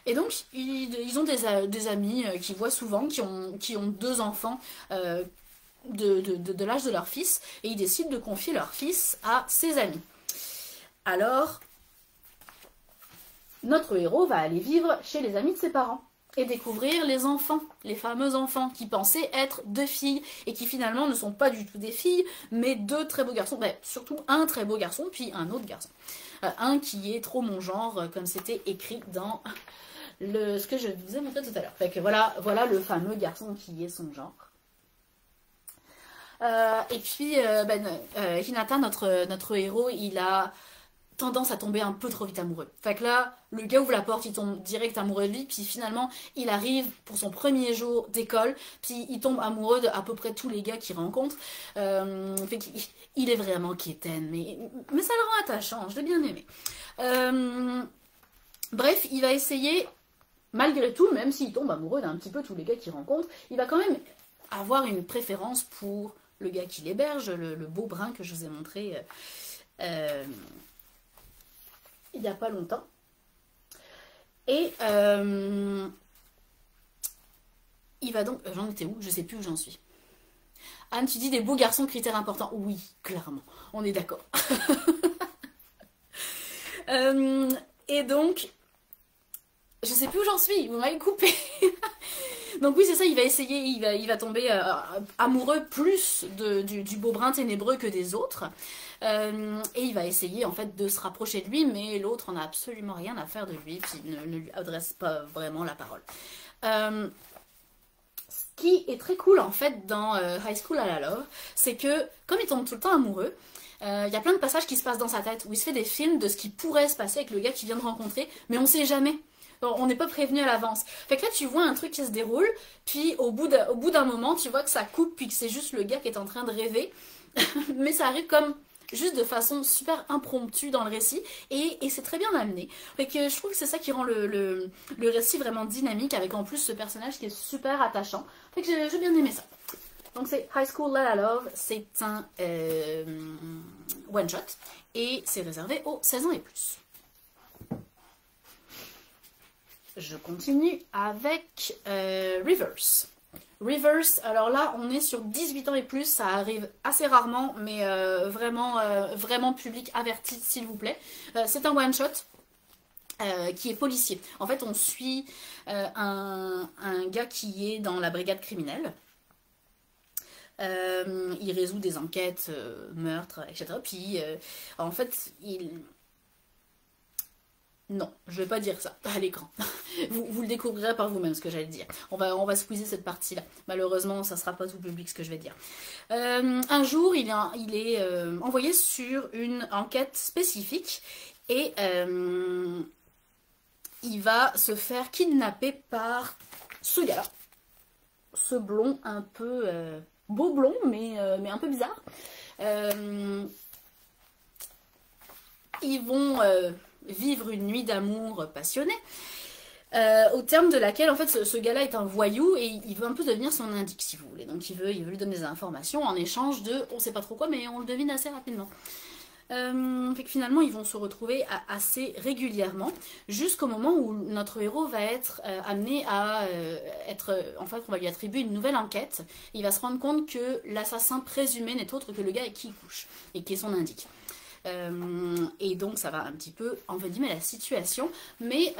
Et donc, ils ont des amis qu'ils voient souvent, qui ont 2 enfants de l'âge de leur fils, et ils décident de confier leur fils à ses amis. Alors, notre héros va aller vivre chez les amis de ses parents et découvrir les enfants, les fameux enfants qui pensaient être 2 filles et qui finalement ne sont pas du tout des filles, mais 2 très beaux garçons, surtout un très beau garçon, puis un autre garçon. Un qui est trop mon genre, comme c'était écrit dans ce que je vous ai montré tout à l'heure. Fait que voilà le fameux garçon qui est son genre. Et puis Hinata, notre héros, il a tendance à tomber un peu trop vite amoureux. Fait que là, le gars ouvre la porte, il tombe direct amoureux de lui, puis finalement, il arrive pour son premier jour d'école, puis il tombe amoureux de à peu près tous les gars qu'il rencontre. Fait qu'il est vraiment quétaine, mais ça le rend attachant, je l'ai bien aimé. Bref, il va essayer, malgré tout, même s'il tombe amoureux d'un petit peu tous les gars qu'il rencontre, il va quand même avoir une préférence pour le gars qui l'héberge, le beau brun que je vous ai montré il n'y a pas longtemps. Et il va donc... J'en étais où? Je sais plus où j'en suis. Anne, tu dis des beaux garçons, critères importants. Oui, clairement, on est d'accord. Et donc, je sais plus où j'en suis, vous m'avez coupé. Donc oui, c'est ça, il va essayer, il va tomber amoureux plus du beau brun ténébreux que des autres. Et il va essayer en fait de se rapprocher de lui, mais l'autre n'a absolument rien à faire de lui, puis ne lui adresse pas vraiment la parole. Ce qui est très cool en fait dans High School à la Love, c'est que comme il tombe tout le temps amoureux, il y a plein de passages qui se passent dans sa tête où il se fait des films de ce qui pourrait se passer avec le gars qu'il vient de rencontrer, mais on sait jamais. On n'est pas prévenu à l'avance. Fait que là, tu vois un truc qui se déroule, puis au bout d'un moment, tu vois que ça coupe, puis que c'est juste le gars qui est en train de rêver. Mais ça arrive comme juste de façon super impromptue dans le récit, et c'est très bien amené. Fait que je trouve que c'est ça qui rend le récit vraiment dynamique, avec en plus ce personnage qui est super attachant. Fait que j'ai bien aimé ça. Donc c'est High School La La Love, c'est un one-shot, et c'est réservé aux 16 ans et plus. Je continue avec Reverse. Reverse, alors là, on est sur 18 ans et plus, ça arrive assez rarement, mais vraiment public averti, s'il vous plaît. C'est un one-shot qui est policier. En fait, on suit un gars qui est dans la brigade criminelle. Il résout des enquêtes, meurtres, etc. Puis, en fait, Non, je vais pas dire ça à l'écran. vous le découvrirez par vous-même, ce que j'allais dire. On va squeezer cette partie-là. Malheureusement, ça sera pas tout public ce que je vais dire. Un jour, il est envoyé sur une enquête spécifique et il va se faire kidnapper par ce gars-là. Ce blond un peu... beau blond, mais un peu bizarre. Ils vont... vivre une nuit d'amour passionnée, au terme de laquelle en fait ce gars-là est un voyou et il veut un peu devenir son indique, si vous voulez. Donc il veut lui donner des informations en échange de, on sait pas trop quoi, mais on le devine assez rapidement. Fait que finalement ils vont se retrouver assez régulièrement jusqu'au moment où notre héros va être amené à en fait on va lui attribuer une nouvelle enquête. Il va se rendre compte que l'assassin présumé n'est autre que le gars avec qui il couche et qui est son indique. Et donc ça va un petit peu envenimer la situation, mais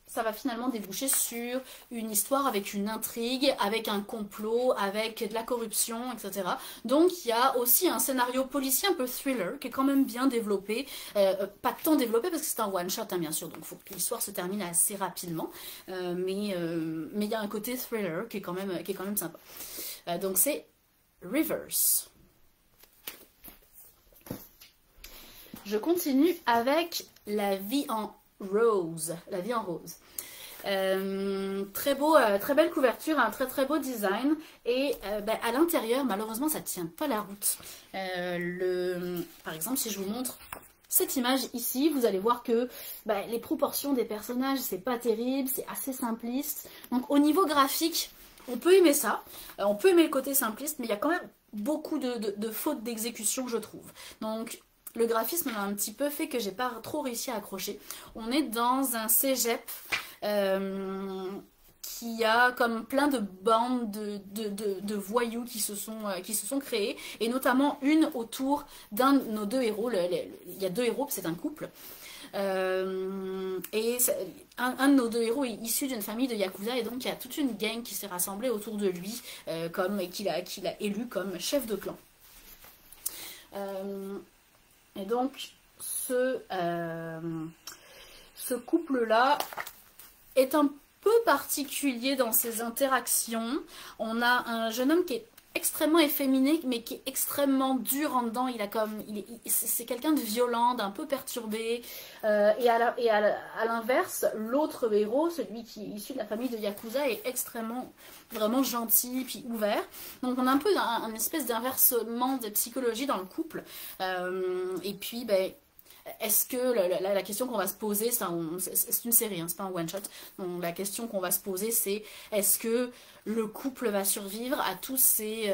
ça va finalement déboucher sur une histoire avec une intrigue, avec un complot, avec de la corruption, etc. Donc il y a aussi un scénario policier un peu thriller qui est quand même bien développé, pas tant développé parce que c'est un one shot hein, bien sûr, donc il faut que l'histoire se termine assez rapidement, mais il y a un côté thriller qui est quand même sympa. Donc c'est Reverse. Je continue avec La vie en rose. La vie en rose. Très beau, très belle couverture, un très beau design. Et à l'intérieur, malheureusement, ça ne tient pas la route. Par exemple, si je vous montre cette image ici, vous allez voir que les proportions des personnages, c'est pas terrible, c'est assez simpliste. Donc au niveau graphique, on peut aimer ça. On peut aimer le côté simpliste, mais il y a quand même beaucoup de fautes d'exécution, je trouve. Donc le graphisme a un petit peu fait que j'ai pas trop réussi à accrocher. On est dans un cégep qui a comme plein de bandes de voyous qui se sont créés, et notamment une autour d'un de nos deux héros. Il y a deux héros, c'est un couple. Et un de nos deux héros est issu d'une famille de Yakuza, et donc il y a toute une gang qui s'est rassemblée autour de lui, et qu'il a élu comme chef de clan. Et donc, ce couple-là est un peu particulier dans ses interactions. On a un jeune homme qui est extrêmement efféminé, mais qui est extrêmement dur en dedans. C'est quelqu'un de violent, d'un peu perturbé. Et à l'inverse, l'autre héros, celui qui est issu de la famille de Yakuza, est extrêmement, vraiment gentil, puis ouvert. Donc on a un peu un espèce d'inversement de psychologie dans le couple. Et puis, ben, est-ce que la question qu'on va se poser, c'est une série, hein, c'est pas un one-shot, donc la question qu'on va se poser c'est est-ce que le couple va survivre à toutes ces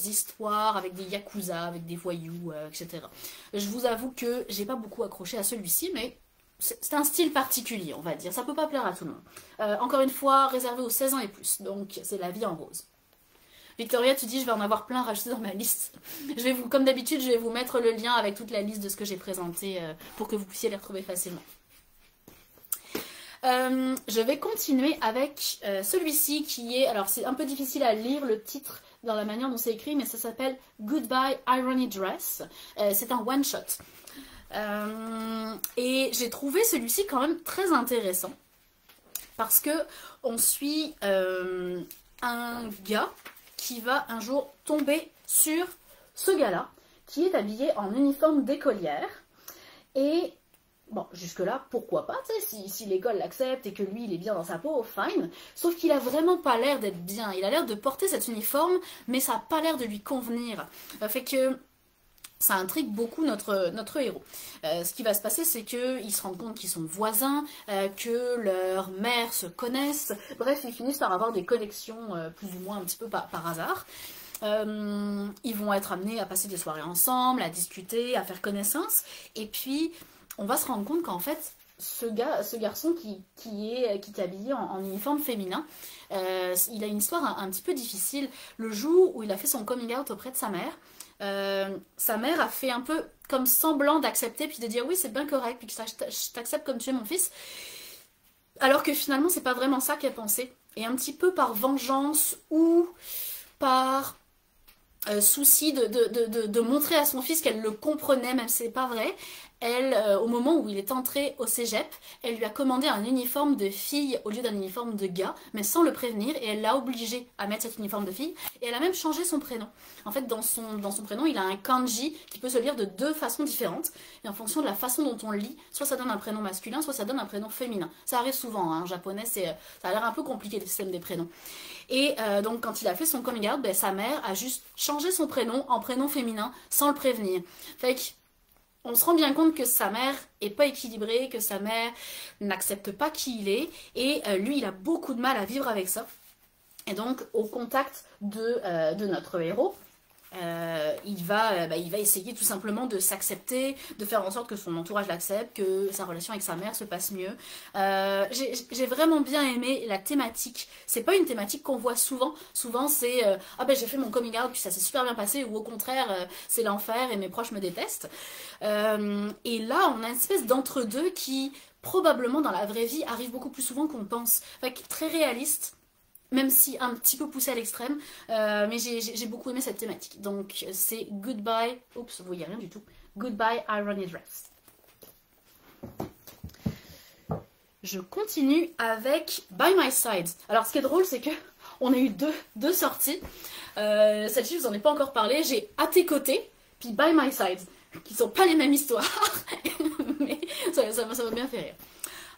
histoires avec des yakuza, avec des voyous, etc. Je vous avoue que j'ai pas beaucoup accroché à celui-ci, mais c'est un style particulier, on va dire, ça peut pas plaire à tout le monde. Encore une fois, réservé aux 16 ans et plus, donc c'est La vie en rose. Victoria, tu dis, je vais en avoir plein rajouté dans ma liste. Comme d'habitude, je vais vous mettre le lien avec toute la liste de ce que j'ai présenté pour que vous puissiez les retrouver facilement. Je vais continuer avec celui-ci qui est, alors c'est un peu difficile à lire le titre dans la manière dont c'est écrit, mais ça s'appelle Goodbye Irony Dress. C'est un one-shot. Et j'ai trouvé celui-ci quand même très intéressant parce que on suit un gars qui va un jour tomber sur ce gars-là, qui est habillé en uniforme d'écolière. Et, bon, jusque-là, pourquoi pas, tu sais, si l'école l'accepte et que lui, il est bien dans sa peau, fine. Sauf qu'il a vraiment pas l'air d'être bien. Il a l'air de porter cet uniforme, mais ça n'a pas l'air de lui convenir. Fait que ça intrigue beaucoup notre héros. Ce qui va se passer, c'est qu'ils se rendent compte qu'ils sont voisins, que leurs mères se connaissent. Bref, ils finissent par avoir des connexions plus ou moins un petit peu par hasard. Ils vont être amenés à passer des soirées ensemble, à discuter, à faire connaissance. Et puis, on va se rendre compte qu'en fait, ce garçon qui est habillé en uniforme féminin, il a une histoire un petit peu difficile. Le jour où il a fait son coming out auprès de sa mère a fait un peu comme semblant d'accepter, puis de dire oui, c'est bien correct, puis que je t'accepte comme tu es mon fils. Alors que finalement, c'est pas vraiment ça qu'elle pensait. Et un petit peu par vengeance ou par souci de montrer à son fils qu'elle le comprenait, même si c'est pas vrai, elle, au moment où il est entré au cégep, elle lui a commandé un uniforme de fille au lieu d'un uniforme de gars, mais sans le prévenir, et elle l'a obligé à mettre cet uniforme de fille, et elle a même changé son prénom. En fait, dans son prénom, il a un kanji qui peut se lire de deux façons différentes, et en fonction de la façon dont on le lit, soit ça donne un prénom masculin, soit ça donne un prénom féminin. Ça arrive souvent, hein, en japonais, ça a l'air un peu compliqué le système des prénoms. Et donc, quand il a fait son coming out, ben, sa mère a juste changé son prénom en prénom féminin, sans le prévenir. Fait que on se rend bien compte que sa mère est pas équilibrée, que sa mère n'accepte pas qui il est, et lui, il a beaucoup de mal à vivre avec ça. Et donc, au contact de notre héros, il va essayer tout simplement de s'accepter, de faire en sorte que son entourage l'accepte, que sa relation avec sa mère se passe mieux. J'ai vraiment bien aimé la thématique. C'est pas une thématique qu'on voit souvent. Souvent c'est ah ben j'ai fait mon coming out puis ça s'est super bien passé, ou au contraire c'est l'enfer et mes proches me détestent. Et là on a une espèce d'entre-deux qui probablement dans la vraie vie arrive beaucoup plus souvent qu'on pense. Fait que très réaliste, même si un petit peu poussé à l'extrême, mais j'ai beaucoup aimé cette thématique. Donc c'est Goodbye, oups, vous voyez rien du tout, Goodbye Irony Dress. Je continue avec By My Side. Alors ce qui est drôle, c'est que on a eu deux sorties. Celle-ci, je vous en ai pas encore parlé. J'ai À tes côtés, puis By My Side, qui sont pas les mêmes histoires, mais ça m'a bien fait rire.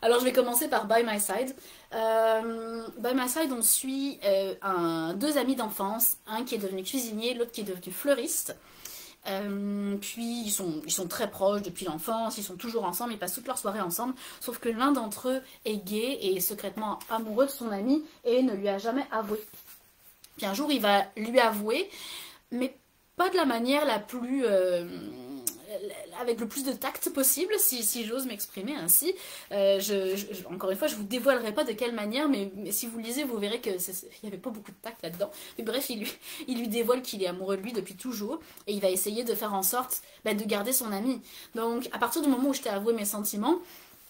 Alors je vais commencer par By My Side. By My Side, on suit deux amis d'enfance, un qui est devenu cuisinier, l'autre qui est devenu fleuriste. Puis ils sont très proches depuis l'enfance, ils sont toujours ensemble, ils passent toute leur soirée ensemble, sauf que l'un d'entre eux est gay et est secrètement amoureux de son ami et ne lui a jamais avoué. Puis un jour il va lui avouer, mais pas de la manière la plus... avec le plus de tact possible, si j'ose m'exprimer ainsi. Encore une fois, je vous dévoilerai pas de quelle manière, mais si vous lisez, vous verrez qu'il n'y avait pas beaucoup de tact là-dedans. Mais bref, il lui dévoile qu'il est amoureux de lui depuis toujours, et il va essayer de faire en sorte de garder son ami. Donc, à partir du moment où je t'ai avoué mes sentiments,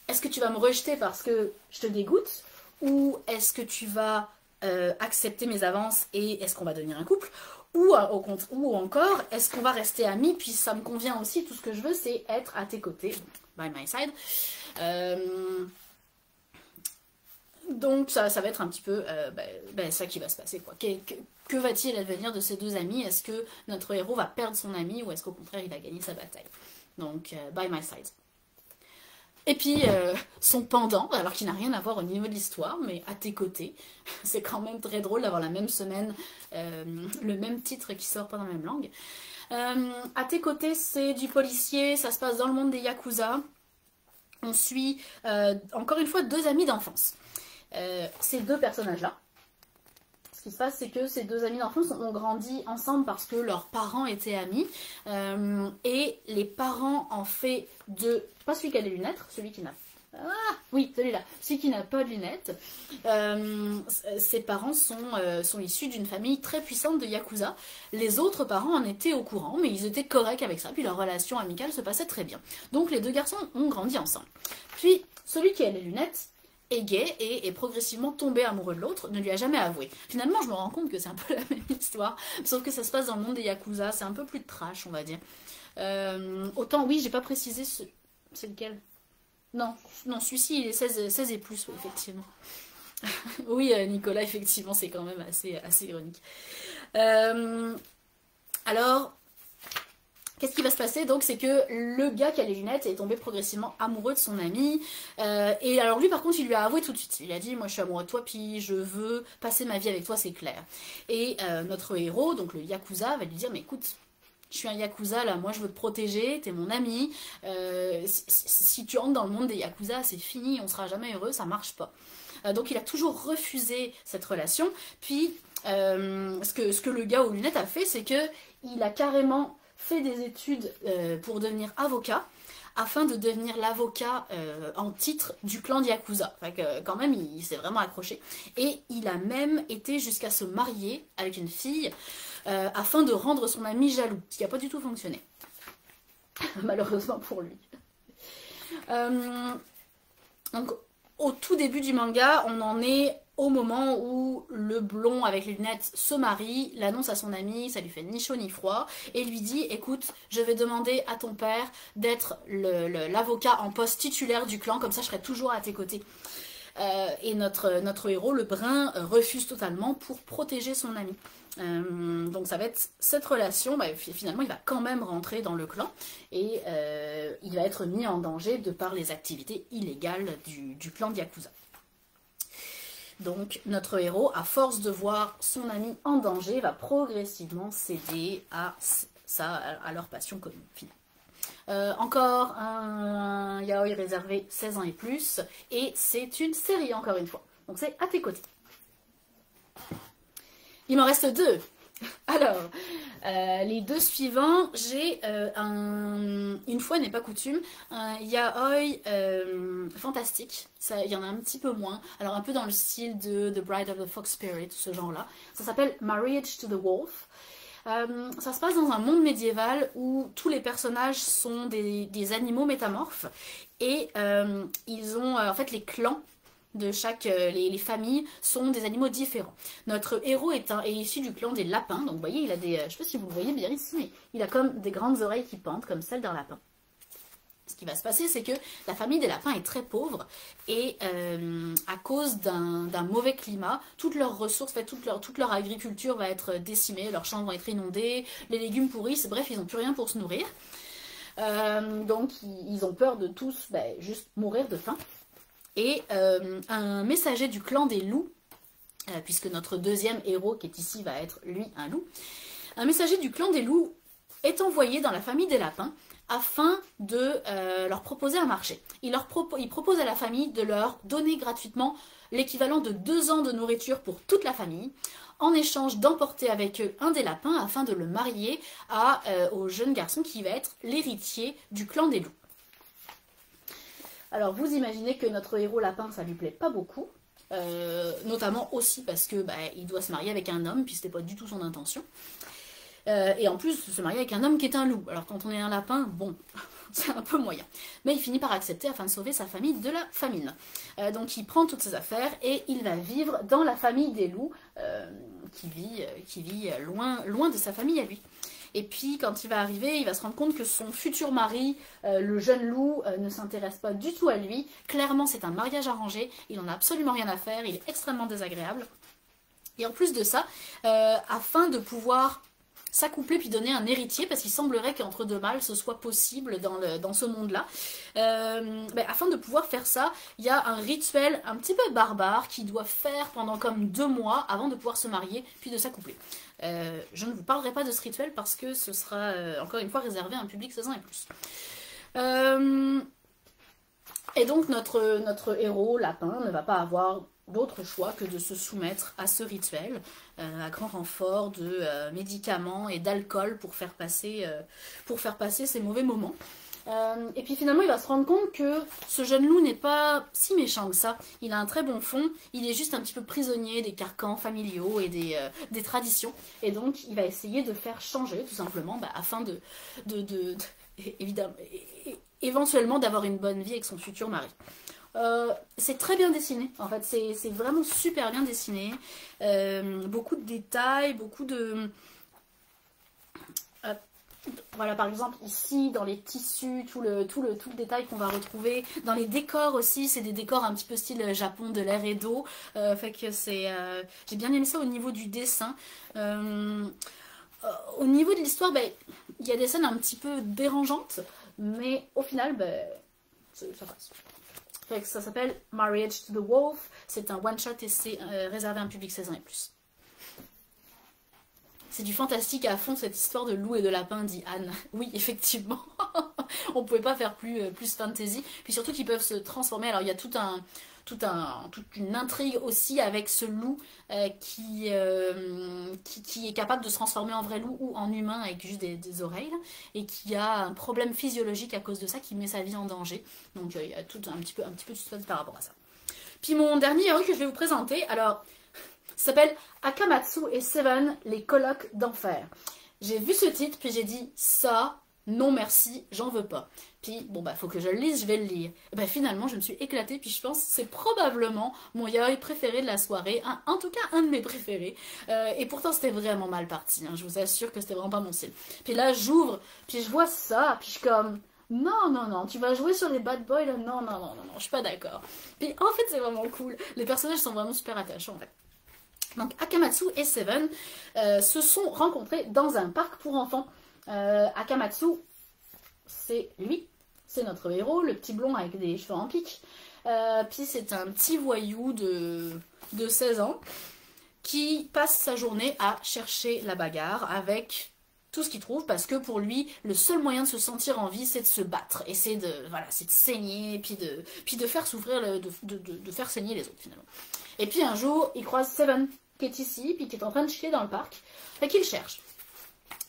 est-ce que tu vas me rejeter parce que je te dégoûte, ou est-ce que tu vas accepter mes avances et est-ce qu'on va devenir un couple? Ou encore, est-ce qu'on va rester amis, puis ça me convient aussi, tout ce que je veux, c'est être à tes côtés, by my side. Donc ça va être un petit peu ça qui va se passer, quoi. Que va-t-il advenir de ces deux amis? Est-ce que notre héros va perdre son ami ou est-ce qu'au contraire il va gagner sa bataille? Donc by my side. Et puis son pendant, alors qu'il n'a rien à voir au niveau de l'histoire, mais à tes côtés, c'est quand même très drôle d'avoir la même semaine, le même titre qui sort pas dans la même langue. À tes côtés, c'est du policier, ça se passe dans le monde des Yakuza. On suit encore une fois deux amis d'enfance. Ces deux personnages-là, ce qui se passe, c'est que ces deux amis d'enfance ont grandi ensemble parce que leurs parents étaient amis. Et les parents en fait de... Pas celui qui a des lunettes, celui qui n'a... Ah oui, celui-là. Celui qui n'a pas de lunettes. Ses parents sont issus d'une famille très puissante de Yakuza. Les autres parents en étaient au courant, mais ils étaient corrects avec ça. Puis leur relation amicale se passait très bien. Donc les deux garçons ont grandi ensemble. Puis celui qui a les lunettes est gay et est progressivement tombé amoureux de l'autre, ne lui a jamais avoué. Finalement, je me rends compte que c'est un peu la même histoire, sauf que ça se passe dans le monde des Yakuza, c'est un peu plus de trash, on va dire. Autant, oui, j'ai pas précisé c'est lequel. Non, celui-ci, il est 16 et plus, oui, effectivement. Oui, Nicolas, effectivement, c'est quand même assez ironique. Alors... Qu'est-ce qui va se passer donc? C'est que le gars qui a les lunettes est tombé progressivement amoureux de son ami. Et alors lui par contre il lui a avoué tout de suite. Il a dit moi je suis amoureux de toi puis je veux passer ma vie avec toi, c'est clair. Et notre héros, donc le Yakuza, va lui dire mais écoute, je suis un Yakuza là, moi je veux te protéger, t'es mon ami. Si tu entres dans le monde des Yakuza c'est fini, on sera jamais heureux, ça marche pas. Donc il a toujours refusé cette relation. Puis ce que le gars aux lunettes a fait, c'est que il a carrément fait des études pour devenir avocat, afin de devenir l'avocat en titre du clan de Yakuza. Fait que, quand même, il s'est vraiment accroché. Et il a même été jusqu'à se marier avec une fille, afin de rendre son ami jaloux, ce qui n'a pas du tout fonctionné. Malheureusement pour lui. Donc, au tout début du manga, on en est au moment où le blond avec les lunettes se marie, l'annonce à son ami, ça lui fait ni chaud ni froid, et lui dit écoute, je vais demander à ton père d'être l'avocat en poste titulaire du clan, comme ça je serai toujours à tes côtés. Et notre héros, le brun, refuse totalement pour protéger son ami. Donc ça va être cette relation, finalement il va quand même rentrer dans le clan et il va être mis en danger de par les activités illégales du clan de Yakuza. Donc notre héros, à force de voir son ami en danger, va progressivement céder à leur passion commune finalement. Encore un yaoi réservé 16 ans et plus, et c'est une série encore une fois. Donc c'est à tes côtés. Il m'en reste deux. Alors, les deux suivants, j'ai une fois n'est pas coutume, un yaoi fantastique. Il y en a un petit peu moins. Alors un peu dans le style de The Bride of the Fox Spirit, ce genre-là. Ça s'appelle Marriage to the Wolf. Ça se passe dans un monde médiéval où tous les personnages sont des animaux métamorphes et ils ont en fait les clans de les familles sont des animaux différents. Notre héros est issu du clan des lapins, donc vous voyez il a des, je ne sais pas si vous le voyez bien ici, mais il a comme des grandes oreilles qui pendent comme celles d'un lapin. Ce qui va se passer, c'est que la famille des lapins est très pauvre et à cause d'un mauvais climat, toutes leurs ressources, toute leur agriculture va être décimée, leurs champs vont être inondés, les légumes pourrissent, bref, ils n'ont plus rien pour se nourrir. Donc ils ont peur de tous juste mourir de faim. Et un messager du clan des loups, puisque notre deuxième héros qui est ici va être lui un loup, un messager du clan des loups est envoyé dans la famille des lapins afin de leur proposer un marché. Il propose à la famille de leur donner gratuitement l'équivalent de 2 ans de nourriture pour toute la famille, en échange d'emporter avec eux un des lapins afin de le marier au jeune garçon qui va être l'héritier du clan des loups. Alors vous imaginez que notre héros lapin, ça lui plaît pas beaucoup, notamment aussi parce que il doit se marier avec un homme, puis c'était pas du tout son intention. Et en plus, se marier avec un homme qui est un loup. Alors quand on est un lapin, bon, c'est un peu moyen. Mais il finit par accepter afin de sauver sa famille de la famine. Donc il prend toutes ses affaires et il va vivre dans la famille des loups, qui vit loin de sa famille à lui. Et puis quand il va arriver, il va se rendre compte que son futur mari, le jeune loup, ne s'intéresse pas du tout à lui. Clairement, c'est un mariage arrangé, il n'en a absolument rien à faire, il est extrêmement désagréable. Et en plus de ça, afin de pouvoir s'accoupler puis donner un héritier, parce qu'il semblerait qu'entre deux mâles ce soit possible dans ce monde-là. Afin de pouvoir faire ça, il y a un rituel un petit peu barbare qu'il doit faire pendant comme 2 mois avant de pouvoir se marier puis de s'accoupler. Je ne vous parlerai pas de ce rituel parce que ce sera encore une fois réservé à un public 16 ans et plus. Et donc notre héros, Lapin, ne va pas avoir d'autre choix que de se soumettre à ce rituel, à grand renfort de médicaments et d'alcool pour faire passer ces mauvais moments. Et puis finalement il va se rendre compte que ce jeune loup n'est pas si méchant que ça, il a un très bon fond, il est juste un petit peu prisonnier des carcans familiaux et des traditions, et donc il va essayer de faire changer tout simplement afin évidemment, éventuellement d'avoir une bonne vie avec son futur mari. C'est très bien dessiné, en fait, c'est vraiment super bien dessiné, beaucoup de détails, beaucoup de... voilà, par exemple ici dans les tissus, tout le détail qu'on va retrouver, dans les décors aussi, c'est des décors un petit peu style Japon de l'air et d'eau, fait que c'est... j'ai bien aimé ça au niveau du dessin. Au niveau de l'histoire, il y a des scènes un petit peu dérangeantes, mais au final, ça passe. Ça s'appelle Marriage to the Wolf, c'est un one-shot et c'est réservé à un public 16 ans et plus. C'est du fantastique à fond cette histoire de loup et de lapin, dit Anne. Oui, effectivement, on pouvait pas faire plus fantasy, puis surtout qu'ils peuvent se transformer, alors il y a toute une intrigue aussi avec ce loup qui est capable de se transformer en vrai loup ou en humain avec juste des oreilles, là, et qui a un problème physiologique à cause de ça qui met sa vie en danger. Donc il y a tout un petit peu de suspense par rapport à ça. Puis mon dernier héros que je vais vous présenter, alors, s'appelle Akamatsu et Seven, les colocs d'enfer. J'ai vu ce titre, puis j'ai dit ça, non merci, j'en veux pas. Puis bon faut que je le lise, je vais le lire. Et finalement je me suis éclatée, puis je pense que c'est probablement mon yaoi préféré de la soirée, en tout cas un de mes préférés. Et pourtant c'était vraiment mal parti, je vous assure que c'était vraiment pas mon style. Puis là j'ouvre, puis je vois ça, puis je suis comme... Non, tu vas jouer sur les bad boys là, non, je suis pas d'accord. Puis en fait c'est vraiment cool, les personnages sont vraiment super attachants en fait. Donc Akamatsu et Seven se sont rencontrés dans un parc pour enfants. Akamatsu, c'est lui, c'est notre héros, le petit blond avec des cheveux en pique. Puis c'est un petit voyou de 16 ans qui passe sa journée à chercher la bagarre avec tout ce qu'il trouve, parce que pour lui, le seul moyen de se sentir en vie, c'est de se battre. Et c'est de saigner, puis de faire souffrir, de faire saigner les autres finalement. Et puis un jour, il croise Seven, qui est ici, puis qui est en train de chier dans le parc, et qu'il cherche.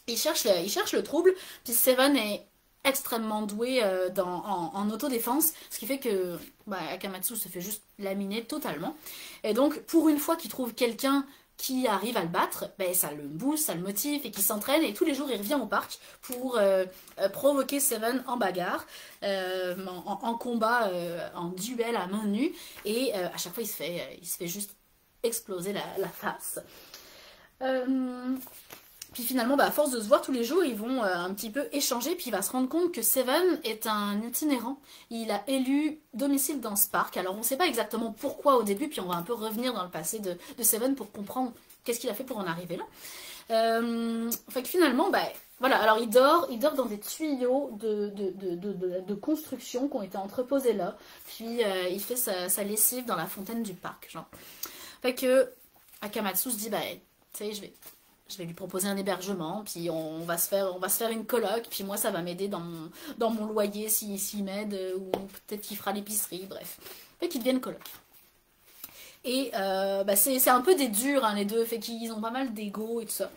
Il cherche le trouble, puis Seven est extrêmement doué en autodéfense, ce qui fait que Akamatsu se fait juste laminer totalement. Et donc, pour une fois qu'il trouve quelqu'un qui arrive à le battre, ça le booste, ça le motive, et qui s'entraîne, et tous les jours il revient au parc pour provoquer Seven en bagarre, en combat, en duel à main nue, et à chaque fois il se fait juste exploser la face. Puis finalement, à force de se voir tous les jours, ils vont un petit peu échanger, puis il va se rendre compte que Seven est un itinérant. Il a élu domicile dans ce parc. Alors on ne sait pas exactement pourquoi au début, puis on va un peu revenir dans le passé de Seven pour comprendre qu'est-ce qu'il a fait pour en arriver là. Fait que finalement, voilà, alors il dort dans des tuyaux de construction qui ont été entreposés là, puis il fait sa lessive dans la fontaine du parc, genre. Fait que Akamatsu se dit, tu sais, je vais lui proposer un hébergement, puis on va se faire une coloc, puis moi ça va m'aider dans mon loyer s'il m'aide, ou peut-être qu'il fera l'épicerie, bref. Fait qu'ils deviennent coloc. Et c'est un peu des durs, les deux, fait qu'ils ont pas mal d'ego et tout ça.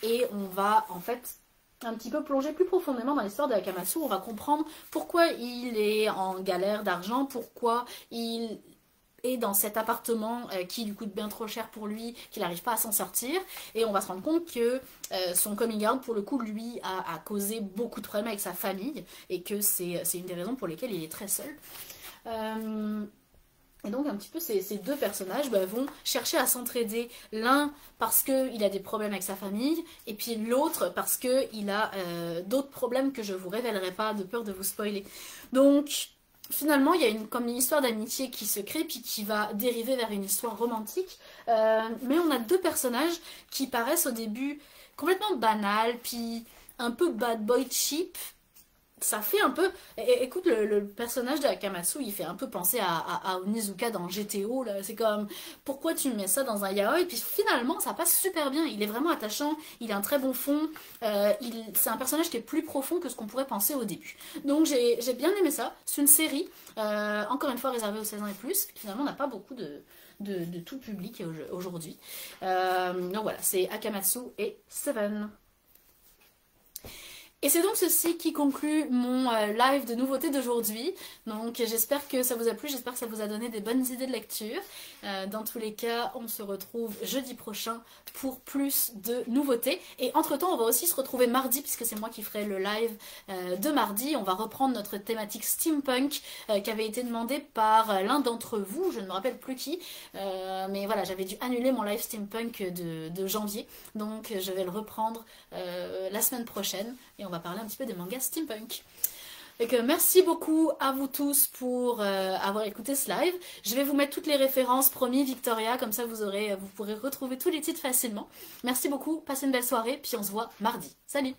Et on va en fait un petit peu plonger plus profondément dans l'histoire de Akamatsu, on va comprendre pourquoi il est en galère d'argent, pourquoi il est dans cet appartement qui lui coûte bien trop cher pour lui, qu'il n'arrive pas à s'en sortir, et on va se rendre compte que son coming out, pour le coup, lui, a causé beaucoup de problèmes avec sa famille, et que c'est une des raisons pour lesquelles il est très seul. Et donc un petit peu ces deux personnages vont chercher à s'entraider, l'un parce qu'il a des problèmes avec sa famille, et puis l'autre parce qu'il a d'autres problèmes que je vous révélerai pas de peur de vous spoiler. Donc finalement il y a comme une histoire d'amitié qui se crée, puis qui va dériver vers une histoire romantique, mais on a deux personnages qui paraissent au début complètement banals, puis un peu bad boy cheap. Ça fait un peu... Écoute, le personnage de Akamatsu, il fait un peu penser à Onizuka dans GTO, là. C'est comme, pourquoi tu mets ça dans un yaoi? Et puis finalement, ça passe super bien. Il est vraiment attachant, il a un très bon fond. C'est un personnage qui est plus profond que ce qu'on pourrait penser au début. Donc j'ai bien aimé ça. C'est une série, encore une fois réservée aux 16 ans et plus. Finalement, on n'a pas beaucoup de tout public aujourd'hui. Donc voilà, c'est Akamatsu et Seven. Et c'est donc ceci qui conclut mon live de nouveautés d'aujourd'hui. Donc j'espère que ça vous a plu, j'espère que ça vous a donné des bonnes idées de lecture. Dans tous les cas, on se retrouve jeudi prochain pour plus de nouveautés. Et entre-temps, on va aussi se retrouver mardi, puisque c'est moi qui ferai le live de mardi. On va reprendre notre thématique steampunk qui avait été demandée par l'un d'entre vous, je ne me rappelle plus qui. Mais voilà, j'avais dû annuler mon live steampunk de janvier. Donc je vais le reprendre la semaine prochaine. Et on va parler un petit peu des mangas steampunk. Et que merci beaucoup à vous tous pour avoir écouté ce live. Je vais vous mettre toutes les références, promis Victoria, comme ça vous pourrez retrouver tous les titres facilement. Merci beaucoup, passez une belle soirée, puis on se voit mardi. Salut!